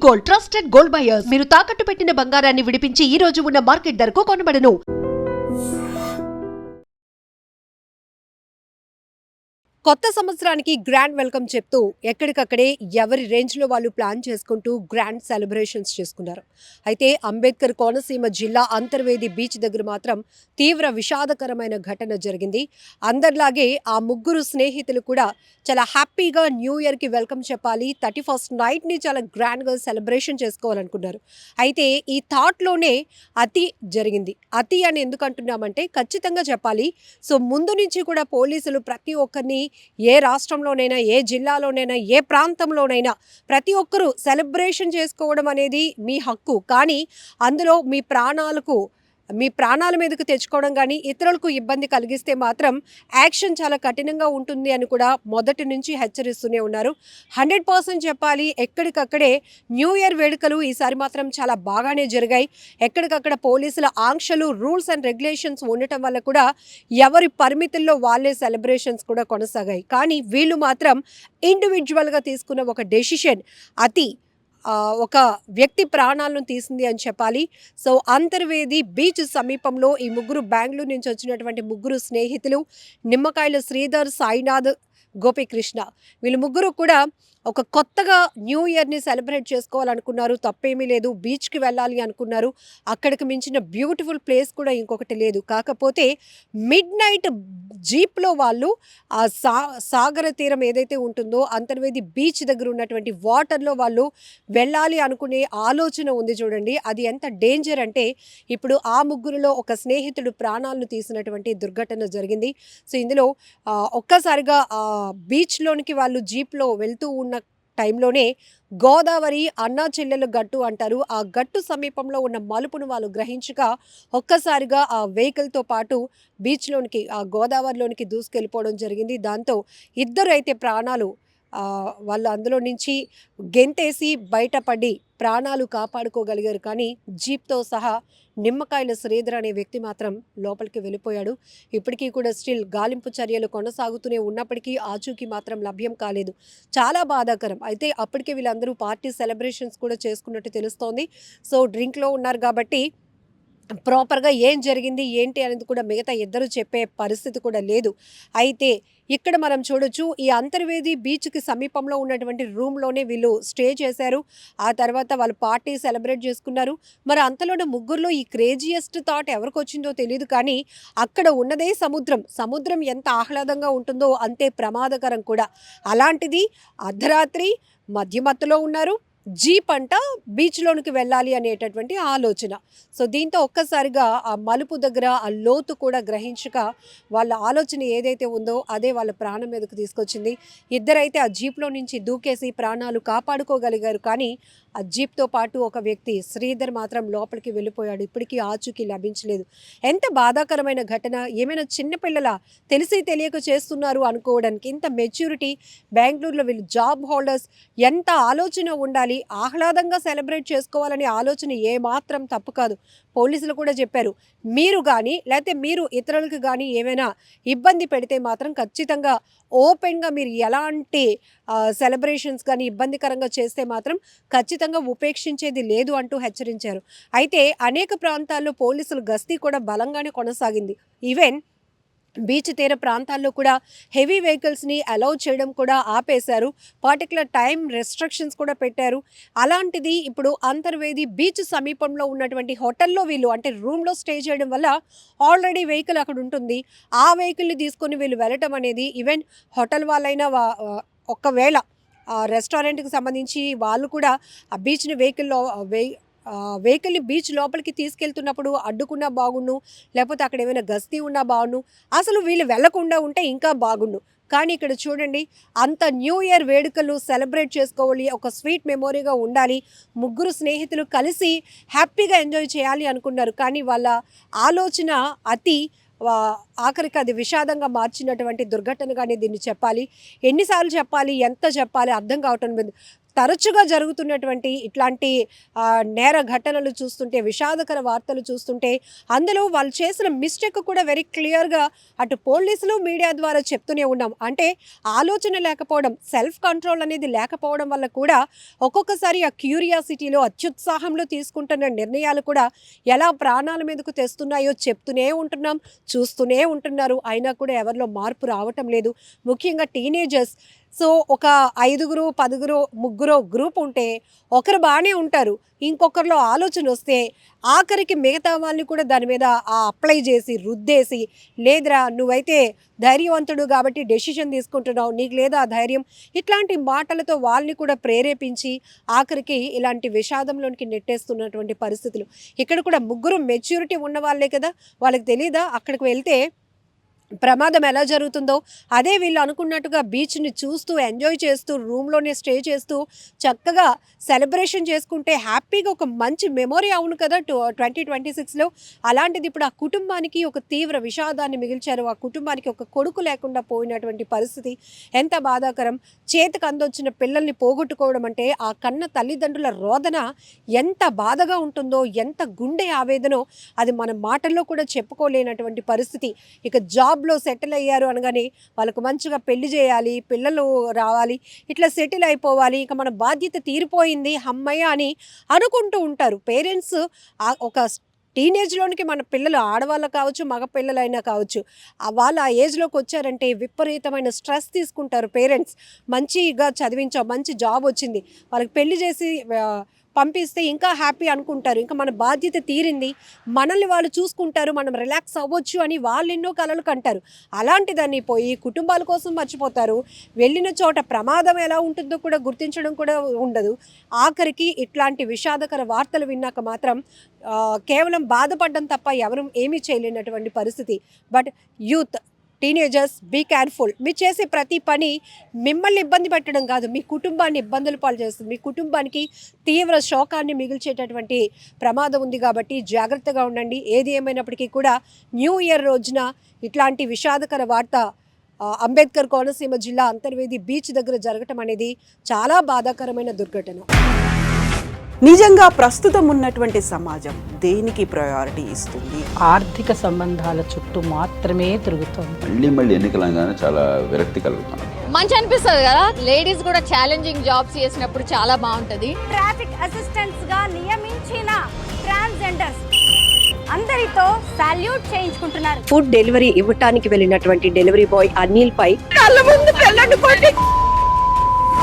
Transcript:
Gold, trusted gold buyers. మీరు తాకట్టు పెట్టిన బంగారాన్ని విడిపించి ఈ రోజు ఉన్న మార్కెట్ ధరకు కొనబడను. కొత్త సంవత్సరానికి గ్రాండ్ వెల్కమ్ చెప్తూ ఎక్కడికక్కడే ఎవరి రేంజ్లో వాళ్ళు ప్లాన్ చేసుకుంటూ గ్రాండ్ సెలబ్రేషన్స్ చేసుకున్నారు. అయితే అంబేద్కర్ కోనసీమ జిల్లా అంతర్వేది బీచ్ దగ్గర మాత్రం తీవ్ర విషాదకరమైన ఘటన జరిగింది. అందరిలాగే ఆ ముగ్గురు స్నేహితులు కూడా చాలా హ్యాపీగా న్యూ ఇయర్కి వెల్కమ్ చెప్పాలి, 31st నైట్ని చాలా గ్రాండ్గా సెలబ్రేషన్ చేసుకోవాలనుకున్నారు. అయితే ఈ థాట్లోనే అతి జరిగింది. అతి అని ఎందుకు అంటున్నామంటే ఖచ్చితంగా చెప్పాలి. సో ముందు నుంచి కూడా పోలీసులు ప్రతి ఒక్కరిని ఏ రాష్ట్రంలోనైనా, ఏ జిల్లాలోనైనా, ఏ ప్రాంతంలోనైనా ప్రతి ఒక్కరూ సెలబ్రేషన్ చేసుకోవడం అనేది మీ హక్కు. కానీ అందులో మీ ప్రాణాల మీదకు తెచ్చుకోవడం కానీ ఇతరులకు ఇబ్బంది కలిగిస్తే మాత్రం యాక్షన్ చాలా కఠినంగా ఉంటుంది అని కూడా మొదటి నుంచి హెచ్చరిస్తూనే ఉన్నారు. 100% చెప్పాలి, ఎక్కడికక్కడే న్యూ ఇయర్ వేడుకలు ఈసారి మాత్రం చాలా బాగానే జరిగాయి. ఎక్కడికక్కడ పోలీసుల ఆంక్షలు, రూల్స్ అండ్ రెగ్యులేషన్స్ ఉండటం వల్ల కూడా ఎవరి పరిమితుల్లో వాళ్ళే సెలబ్రేషన్స్ కూడా కొనసాగాయి. కానీ వీళ్ళు మాత్రం ఇండివిజువల్గా తీసుకున్న ఒక డెసిషన్ ఒక వ్యక్తి ప్రాణాలను తీసింది అని చెప్పాలి. సో అంతర్వేది బీచ్ సమీపంలో ఈ ముగ్గురు బెంగళూరు నుంచి వచ్చినటువంటి ముగ్గురు స్నేహితులు నిమ్మకాయల శ్రీధర్, సాయినాథ్, గోపీకృష్ణ, వీళ్ళు ముగ్గురు కూడా ఒక కొత్తగా న్యూ ఇయర్ని సెలబ్రేట్ చేసుకోవాలనుకున్నారు. తప్పేమీ లేదు, బీచ్కి వెళ్ళాలి అనుకున్నారు. అక్కడికి మించిన బ్యూటిఫుల్ ప్లేస్ కూడా ఇంకొకటి లేదు. కాకపోతే మిడ్ నైట్ జీప్లో వాళ్ళు ఆ సాగర తీరం ఏదైతే ఉంటుందో అంతర్వేది బీచ్ దగ్గర ఉన్నటువంటి వాటర్లో వాళ్ళు వెళ్ళాలి అనుకునే ఆలోచన ఉంది చూడండి. అది ఎంత డేంజర్ అంటే ఇప్పుడు ఆ ముగ్గురులో ఒక స్నేహితుడు ప్రాణాలను తీసినటువంటి దుర్ఘటన జరిగింది. సో ఇందులో ఒక్కసారిగా బీచ్లోనికి వాళ్ళు జీప్లో వెళ్తూ ఉన్న టైంలోనే గోదావరి అన్నా చెల్లెల గట్టు అంటారు, ఆ గట్టు సమీపంలో ఉన్న మలుపును వాళ్ళు గ్రహించగా ఒక్కసారిగా ఆ వెహికల్తో పాటు బీచ్లోనికి, ఆ గోదావరిలోనికి దూసుకెళ్ళిపోవడం జరిగింది. దాంతో ఇద్దరు అయితే ప్రాణాలు వాళ్ళు అందులో నుంచి గెంతేసి బయటపడి ప్రాణాలు కాపాడుకోగలిగారు. కానీ జీప్తో సహా నిమ్మకాయల శ్రీధర్ అనే వ్యక్తి మాత్రం లోపలికి వెళ్ళిపోయాడు. ఇప్పటికీ కూడా స్టిల్ గాలింపు చర్యలు కొనసాగుతూనే ఉన్నప్పటికీ ఆచూకీ మాత్రం లభ్యం కాలేదు. చాలా బాధాకరం. అయితే అప్పటికే వీళ్ళందరూ పార్టీ సెలబ్రేషన్స్ కూడా చేసుకున్నట్టు తెలుస్తోంది. సో డ్రింక్లో ఉన్నారు కాబట్టి ప్రాపర్గా ఏం జరిగింది ఏంటి అనేది కూడా మిగతా ఇద్దరు చెప్పే పరిస్థితి కూడా లేదు. అయితే ఇక్కడ మనం చూడొచ్చు, ఈ అంతర్వేది బీచ్కి సమీపంలో ఉన్నటువంటి రూమ్లోనే వీళ్ళు స్టే చేశారు. ఆ తర్వాత వాళ్ళు పార్టీ సెలబ్రేట్ చేసుకున్నారు. మరి అంతలోనే ముగ్గురులో ఈ క్రేజియస్ట్ థాట్ ఎవరికి వచ్చిందో తెలియదు. కానీ అక్కడ ఉన్నదే సముద్రం ఎంత ఆహ్లాదంగా ఉంటుందో అంతే ప్రమాదకరం కూడా. అలాంటిది అర్ధరాత్రి మధ్యమత్తులో ఉన్నారు, జీప్ అంట బీచ్లోనికి వెళ్ళాలి అనేటటువంటి ఆలోచన. సో దీంతో ఒక్కసారిగా ఆ మలుపు దగ్గర ఆ లోతు కూడా గ్రహించక వాళ్ళ ఆలోచన ఏదైతే ఉందో అదే వాళ్ళ ప్రాణం మీదకు తీసుకొచ్చింది. ఇద్దరైతే ఆ జీప్లో నుంచి దూకేసి ప్రాణాలు కాపాడుకోగలిగారు. కానీ ఆ జీప్తో పాటు ఒక వ్యక్తి శ్రీధర్ మాత్రం లోపలికి వెళ్ళిపోయాడు. ఇప్పటికీ ఆచూకీ లభించలేదు. ఎంత బాధాకరమైన ఘటన. ఏమైనా చిన్నపిల్లల తెలిసి తెలియక చేస్తున్నారు అనుకోవడానికి. ఇంత మెచ్యూరిటీ, బెంగళూరులో వీళ్ళు జాబ్ హోల్డర్స్, ఎంత ఆలోచన ఉండాలి. ఆహ్లాదంగా సెలబ్రేట్ చేసుకోవాలనే ఆలోచన ఏమాత్రం తప్పు కాదు. పోలీసులు కూడా చెప్పారు, మీరు కానీ లేకపోతే మీరు ఇతరులకు కానీ ఏమైనా ఇబ్బంది పెడితే మాత్రం ఖచ్చితంగా ఓపెన్గా మీరు ఎలాంటి సెలబ్రేషన్స్ కానీ ఇబ్బందికరంగా చేస్తే మాత్రం ఖచ్చితంగా ఉపేక్షించేది లేదు అంటూ హెచ్చరించారు. అయితే అనేక ప్రాంతాల్లో పోలీసులు గస్తీ కూడా బలంగానే కొనసాగింది. ఈవెన్ బీచ్ తీర ప్రాంతాల్లో కూడా హెవీ వెహికల్స్ని అలౌ చేయడం కూడా ఆపేశారు. పర్టికులర్ టైం రెస్ట్రిక్షన్స్ కూడా పెట్టారు. అలాంటిది ఇప్పుడు అంతర్వేది బీచ్ సమీపంలో ఉన్నటువంటి హోటల్లో వీళ్ళు అంటే రూమ్లో స్టే చేయడం వల్ల ఆల్రెడీ వెహికల్ అక్కడ ఉంటుంది. ఆ వెహికల్ని తీసుకొని వీళ్ళు వెళ్ళటం అనేది ఈవెన్ హోటల్ వాళ్ళైనా ఒకవేళ రెస్టారెంట్కి సంబంధించి వాళ్ళు కూడా ఆ బీచ్ని వెహికల్ని బీచ్ లోపలికి తీసుకెళ్తున్నప్పుడు అడ్డుకున్నా బాగుండు, లేకపోతే అక్కడ ఏమైనా గస్తీ ఉన్నా బాగుండు, అసలు వీళ్ళు వెళ్లకుండా ఉంటే ఇంకా బాగుండు. కానీ ఇక్కడ చూడండి, అంత న్యూ ఇయర్ వేడుకలు సెలబ్రేట్ చేసుకోవాలి, ఒక స్వీట్ మెమొరీగా ఉండాలి, ముగ్గురు స్నేహితులు కలిసి హ్యాపీగా ఎంజాయ్ చేయాలి అనుకున్నారు. కానీ వాళ్ళ ఆలోచన ఆఖరికి అది విషాదంగా మార్చినటువంటి దుర్ఘటనగానే దీన్ని చెప్పాలి. ఎన్నిసార్లు చెప్పాలి, ఎంత చెప్పాలి అర్థం కావటం లేదు. తరచుగా జరుగుతున్నటువంటి ఇట్లాంటి నేర ఘటనలు చూస్తుంటే, విషాదకర వార్తలు చూస్తుంటే, అందులో వాళ్ళు చేసిన మిస్టేక్ కూడా వెరీ క్లియర్గా అటు పోలీసులు మీడియా ద్వారా చెప్తూనే ఉన్నాం. అంటే ఆలోచన లేకపోవడం, సెల్ఫ్ కంట్రోల్ అనేది లేకపోవడం వల్ల కూడా ఒక్కొక్కసారి ఆ క్యూరియాసిటీలో, అత్యుత్సాహంలో తీసుకుంటున్న నిర్ణయాలు కూడా ఎలా ప్రాణాల మీదకు తెస్తున్నాయో చెప్తూనే ఉంటున్నాం, చూస్తూనే ఉంటున్నారు. అయినా కూడా ఎవరిలో మార్పు రావటం లేదు. ముఖ్యంగా టీనేజర్స్. సో ఒక 5గురు 10గురు ముగ్గురు గ్రూప్ ఉంటే ఒకరు బాగానే ఉంటారు, ఇంకొకరిలో ఆలోచన వస్తే ఆఖరికి మిగతా వాళ్ళని కూడా దాని మీద అప్లై చేసి రుద్దేసి, లేదురా నువ్వైతే ధైర్యవంతుడు కాబట్టి డెసిషన్ తీసుకుంటున్నావు, నీకు లేదా ఆ ధైర్యం, ఇట్లాంటి మాటలతో వాళ్ళని కూడా ప్రేరేపించి ఆఖరికి ఇలాంటి విషాదంలోనికి నెట్టేస్తున్నటువంటి పరిస్థితులు. ఇక్కడ కూడా ముగ్గురు మెచ్యూరిటీ ఉన్న వాళ్ళే కదా, వాళ్ళకి తెలీదా అక్కడికి వెళ్తే ప్రమాదం ఎలా జరుగుతుందో? అదే వీళ్ళు అనుకున్నట్టుగా బీచ్ని చూస్తూ ఎంజాయ్ చేస్తూ రూమ్లోనే స్టే చేస్తూ చక్కగా సెలబ్రేషన్ చేసుకుంటే హ్యాపీగా ఒక మంచి మెమొరీ అవును కదా 2026లో. అలాంటిది ఇప్పుడు ఆ కుటుంబానికి ఒక తీవ్ర విషాదాన్ని మిగిల్చారు. ఆ కుటుంబానికి ఒక కొడుకు లేకుండా పోయినటువంటి పరిస్థితి ఎంత బాధాకరం. చేతికి అందొచ్చిన పిల్లల్ని పోగొట్టుకోవడం అంటే ఆ కన్న తల్లిదండ్రుల రోదన ఎంత బాధగా ఉంటుందో, ఎంత గుండె ఆవేదనో అది మన మాటల్లో కూడా చెప్పుకోలేనటువంటి పరిస్థితి. ఇక జాబ్లో సెటిల్ అయ్యారు అనగానే వాళ్ళకు మంచిగా పెళ్లి చేయాలి, పిల్లలు రావాలి, ఇట్లా సెటిల్ అయిపోవాలి, ఇక మన బాధ్యత తీరిపోయింది అమ్మయ్య అని అనుకుంటూ ఉంటారు పేరెంట్స్. ఒక టీనేజ్లోనికి మన పిల్లలు, ఆడవాళ్ళు కావచ్చు మగ పిల్లలైనా కావచ్చు, వాళ్ళు ఆ ఏజ్లోకి వచ్చారంటే విపరీతమైన స్ట్రెస్ తీసుకుంటారు పేరెంట్స్. మంచిగా చదివించాం, మంచి జాబ్ వచ్చింది, వాళ్ళకి పెళ్లి చేసి పంపిస్తే ఇంకా హ్యాపీ అనుకుంటారు, ఇంకా మన బాధ్యత తీరింది, మనల్ని వాళ్ళు చూసుకుంటారు, మనం రిలాక్స్ అవ్వచ్చు అని వాళ్ళు ఎన్నో కలలు కంటారు. అలాంటిదాన్ని పోయి కుటుంబాల కోసం మర్చిపోతారు. వెళ్ళిన చోట ప్రమాదం ఎలా ఉంటుందో కూడా గుర్తించడం కూడా ఉండదు. ఆఖరికి ఇట్లాంటి విషాదకర వార్తలు విన్నాక మాత్రం కేవలం బాధపడడం తప్ప ఎవరు ఏమీ చేయలేనటువంటి పరిస్థితి. But youth, teenagers, be careful. మీరు చేసే ప్రతి పని మిమ్మల్ని ఇబ్బంది పెట్టడం కాదు, మీ కుటుంబాన్ని ఇబ్బందులు పాలు చేస్తుంది, మీ కుటుంబానికి తీవ్ర శోకాన్ని మిగిల్చేటటువంటి ప్రమాదం ఉంది. కాబట్టి జాగ్రత్తగా ఉండండి. ఏది ఏమైనప్పటికీ కూడా న్యూ ఇయర్ రోజున ఇట్లాంటి విషాదకర వార్త అంబేద్కర్ కోనసీమ జిల్లా అంతర్వేది బీచ్ దగ్గర జరగటం అనేది చాలా బాధాకరమైన దుర్ఘటన. నిజంగా ప్రస్తుతం ఉన్నటువంటి సమాజం దేనికి ప్రయారిటీ ఇస్తుంది? ఆర్థిక సంబంధాల చుట్టూ మాత్రమే తిరుగుతుంది. మళ్ళీ ఎన్నికలంగానే చాలా విరక్తి కలుగుతాం. మంచి అనిపిస్తుంది కదా, లేడీస్ కూడా ఛాలెంజింగ్ జాబ్స్ చేసినప్పుడు చాలా బాగుంటది. ట్రాఫిక్ అసిస్టెంట్స్ గా నియమించిన ట్రాన్స్జెండర్స్ అందరితో సాల్యూట్ చేయించుకుంటున్నారు. ఫుడ్ డెలివరీ ఇవ్వటానికి వెళ్ళినటువంటి డెలివరీ బాయ్ అనిల్ పై కళ్ళ ముందు